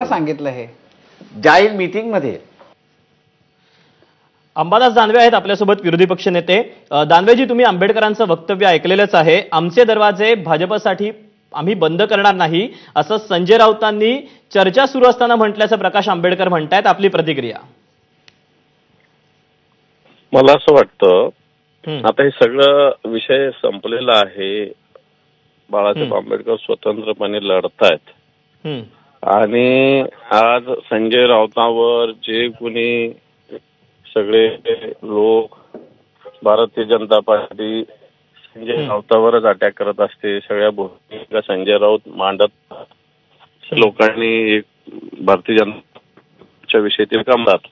सांगितलं हे जाहीर मीटिंग मध्ये। अंबादास दानवे आहेत आपल्यासोबत, विरोधी पक्ष नेते। दानवेजी, तुम्ही आंबेडकरांचं वक्तव्य ऐकलेलंच आहे। आमचे दरवाजे भाजपसाठी आम्ही बंद करणार नाही असं संजय राऊतांनी चर्चा सुरू असताना म्हटल्याचं प्रकाश आंबेडकर म्हणतायत। आपली प्रतिक्रिया? मला असं वाटतं आता हे सगळं विषय संपलेला आहे। बाळासाहेब आंबेडकर स्वतंत्रपणे लढतायत आणि आज संजय राऊतांवर जे कोणी सगळे लोक भारतीय जनता पार्टी संजय राऊतांवरच अटॅक करत असते, सगळ्या भूमिका संजय राऊत मांडत लोकांनी एक भारतीय जनता विषयी कामदार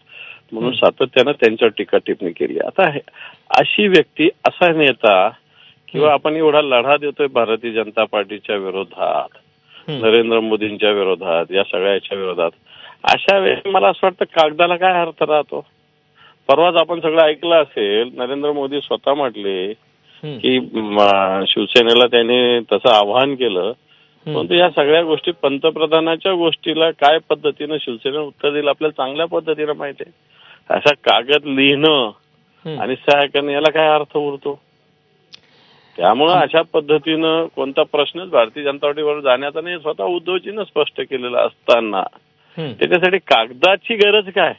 म्हणून सातत्यानं त्यांच्यावर टीका टिप्पणी केली। आता अशी व्यक्ती, असा नेता किंवा आपण एवढा लढा देतोय भारतीय जनता पार्टीच्या विरोधात, नरेंद्र मोदींच्या विरोधात, या सगळ्याच्या विरोधात, अशा वेळी मला असं वाटतं कागदाला काय अर्थ राहतो। परवाच आपण सगळं ऐकलं असेल, नरेंद्र मोदी स्वतः म्हटले की शिवसेनेला त्यांनी तसं आवाहन केलं, परंतु या सगळ्या गोष्टी पंतप्रधानाच्या गोष्टीला काय पद्धतीनं शिवसेनेनं उत्तर दिलं आपल्याला चांगल्या पद्धतीनं माहिती आहे। असा कागद लिहिणं आणि सह्या करणं याला काय अर्थ उरतो? त्यामुळं अशा पद्धतीनं कोणता प्रश्नच भारतीय जनता पार्टीवर जाण्याचा नाही, स्वतः उद्धवजीनं स्पष्ट केलेलं असताना त्याच्यासाठी कागदाची गरज काय?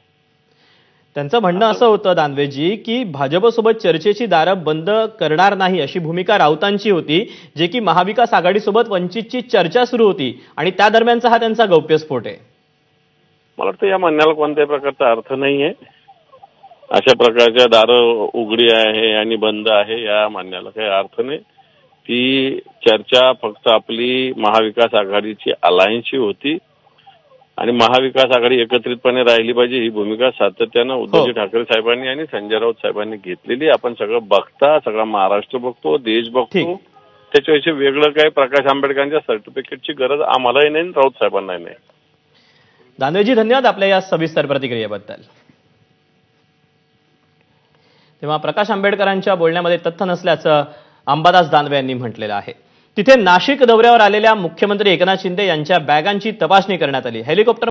त्यांचं म्हणणं असं होतं दानवेजी की भाजपसोबत चर्चेची दारं बंद करणार नाही अशी भूमिका राऊतांची होती, जे की महाविकास आघाडीसोबत वंचितची चर्चा सुरू होती आणि त्या दरम्यानचा हा त्यांचा गौप्यस्फोट आहे। मला वाटतं या म्हणण्याला कोणत्याही प्रकारचा अर्थ नाहीये। अशा प्रकारच्या दारं उघडी आहे आणि बंद आहे या म्हणण्याला काही अर्थ नाही। ती चर्चा फक्त आपली महाविकास आघाडीची अलायन्सची होती आणि महाविकास आघाडी एकत्रितपणे राहिली पाहिजे ही भूमिका सातत्यानं उद्धवजी ठाकरे साहेबांनी आणि संजय राऊत साहेबांनी घेतलेली। आपण सगळं बघता, सगळा महाराष्ट्र बघतो, देश बघतो, त्याच्याविषयी वेगळं काही प्रकाश आंबेडकरांच्या सर्टिफिकेटची गरज आम्हालाही नाही, राऊत साहेबांनाही नाही। दानवेजी, धन्यवाद आपल्या या सविस्तर प्रतिक्रियेबद्दल। तेव्हा प्रकाश आंबेडकरांच्या बोलण्यामध्ये तथ्य नसल्याचं अंबादास दानवे यांनी म्हटलेलं आहे। तिथे नाशिक दौऱ्यावर आलेल्या मुख्यमंत्री एकनाथ शिंदे यांच्या बॅगांची तपासणी करण्यात आली। हेलिकॉप्टर